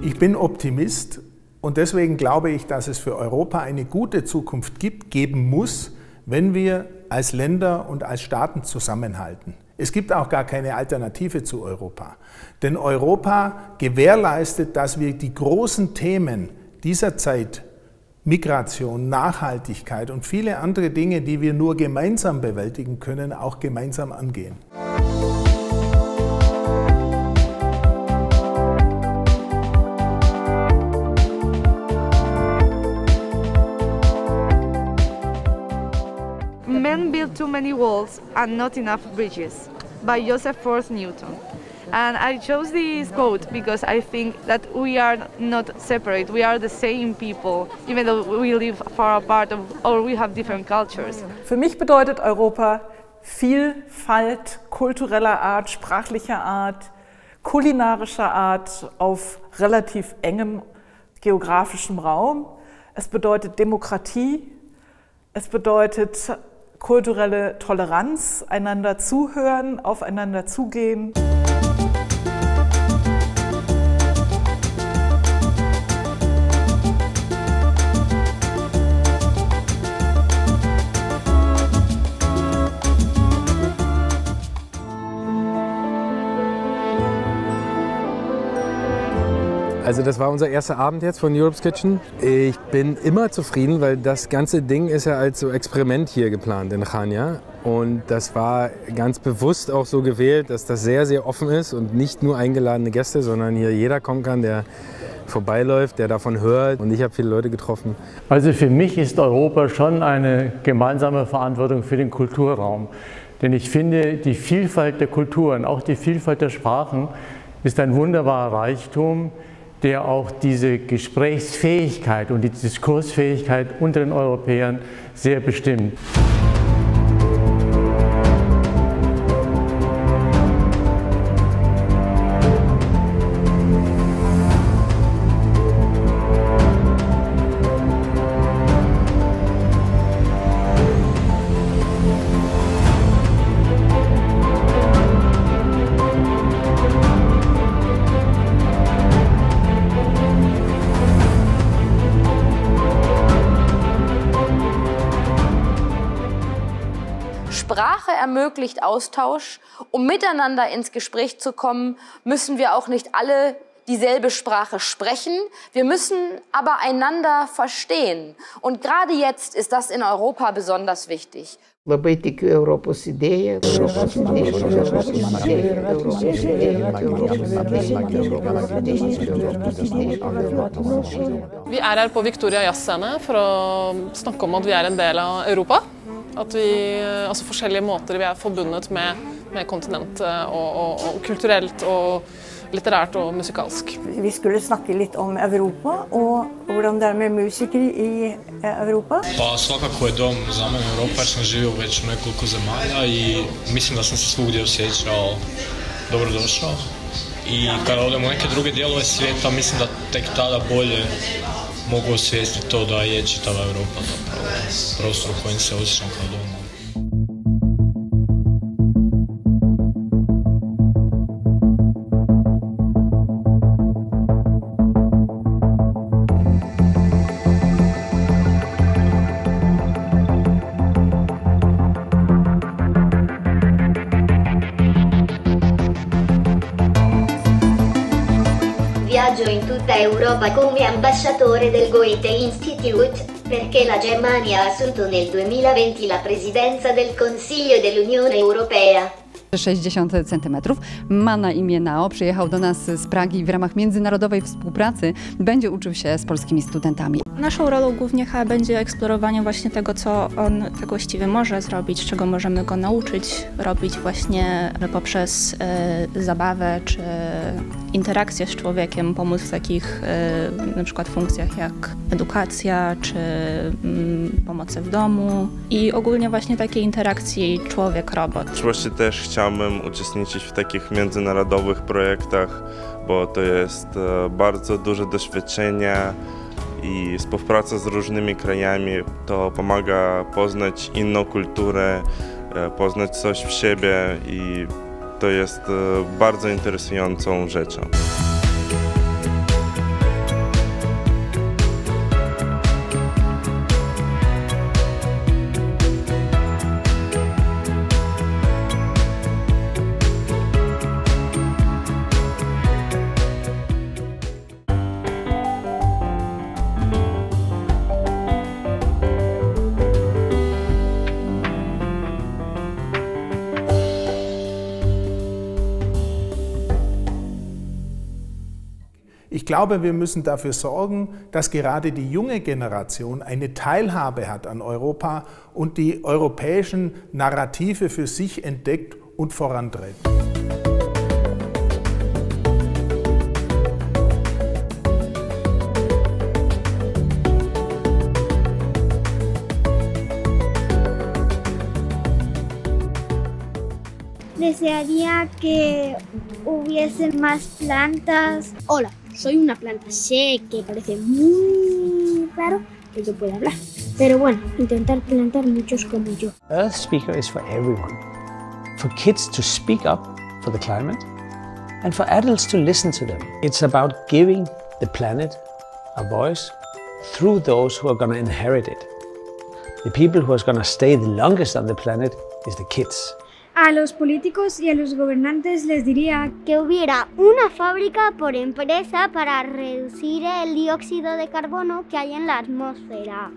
Ich bin Optimist und deswegen glaube ich, dass es für Europa eine gute Zukunft geben muss, wenn wir als Länder und als Staaten zusammenhalten. Es gibt auch gar keine Alternative zu Europa. Denn Europa gewährleistet, dass wir die großen Themen dieser Zeit, Migration, Nachhaltigkeit und viele andere Dinge, die wir nur gemeinsam bewältigen können, auch gemeinsam angehen. Men build too many walls and not enough bridges, by Joseph Force Newton. And I chose this quote because I think that we are not separate, we are the same people, even though we live far apart or we have different cultures. Für mich bedeutet Europa Vielfalt kultureller Art, sprachlicher Art, kulinarischer Art auf relativ engem geografischem Raum. Es bedeutet Demokratie, es bedeutet kulturelle Toleranz, einander zuhören, aufeinander zugehen. Also das war unser erster Abend jetzt von Europe's Kitchen. Ich bin immer zufrieden, weil das ganze Ding ist ja als so Experiment hier geplant in Chania. Und das war ganz bewusst auch so gewählt, dass das sehr, sehr offen ist und nicht nur eingeladene Gäste, sondern hier jeder kommen kann, der vorbeiläuft, der davon hört. Und ich habe viele Leute getroffen. Also für mich ist Europa schon eine gemeinsame Verantwortung für den Kulturraum. Denn ich finde, die Vielfalt der Kulturen, auch die Vielfalt der Sprachen, ist ein wunderbarer Reichtum, der auch diese Gesprächsfähigkeit und die Diskursfähigkeit unter den Europäern sehr bestimmt. Sprache ermöglicht Austausch. Um miteinander ins Gespräch zu kommen, müssen wir auch nicht alle dieselbe Sprache sprechen. Wir müssen aber einander verstehen. Und gerade jetzt ist das in Europa besonders wichtig. Labai tikiu Europos idėja. Vi er her på Victoria Jazzscene for å snakke om at vi er en del av Europa. At vi, altså forskjellige måter vi er forbundet med kontinentet og kulturelt og litterært og musikalsk. Vi skulle snakke litt om Europa og hvordan det er med musikere i Europa. Pa svakako je dom za mene Europa jer sam živio već u nekoliko zemalja i mislim da sam se svugdje osjećao dobrodošao. I kada odem u neke druge dijelove svijeta mislim da tek tada bolje mogu osvijestiti to da je čitava Europa zapravo prostor u kojem se osjećam kao doma. Viaggio in tutta Europa come ambasciatore del Goethe Institute, perché la Germania ha assunto nel 2020 la presidenza del Consiglio dell'Unione Europea. 60 centymetrów. Ma na imię Nao. Przyjechał do nas z Pragi w ramach międzynarodowej współpracy. Będzie uczył się z polskimi studentami. Naszą rolą głównie chyba będzie eksplorowanie właśnie tego, co on tak właściwie może zrobić, czego możemy go nauczyć robić właśnie poprzez zabawę czy interakcję z człowiekiem, pomóc w takich na przykład funkcjach jak edukacja czy pomocy w domu i ogólnie właśnie takiej interakcji człowiek-robot. Właśnie też chciałbym uczestniczyć w takich międzynarodowych projektach, bo to jest bardzo duże doświadczenie i współpraca z różnymi krajami to pomaga poznać inną kulturę, poznać coś w siebie i to jest bardzo interesującą rzeczą. glaube, wir müssen dafür sorgen, dass gerade die junge Generation eine Teilhabe hat an Europa und die europäischen Narrative für sich entdeckt und vorantreibt. Desearía que hubiesen más plantas. Hola, soy una planta. Sé que parece muy raro que yo pueda hablar. Pero bueno, intentar plantar muchos como yo. Earth Speaker is for everyone. For kids to speak up for the climate and for adults to listen to them. It's about giving the planet a voice through those who are going to inherit it. The people who are going to stay the longest on the planet is the kids. A los políticos y a los gobernantes les diría que hubiera una fábrica por empresa para reducir el dióxido de carbono que hay en la atmósfera.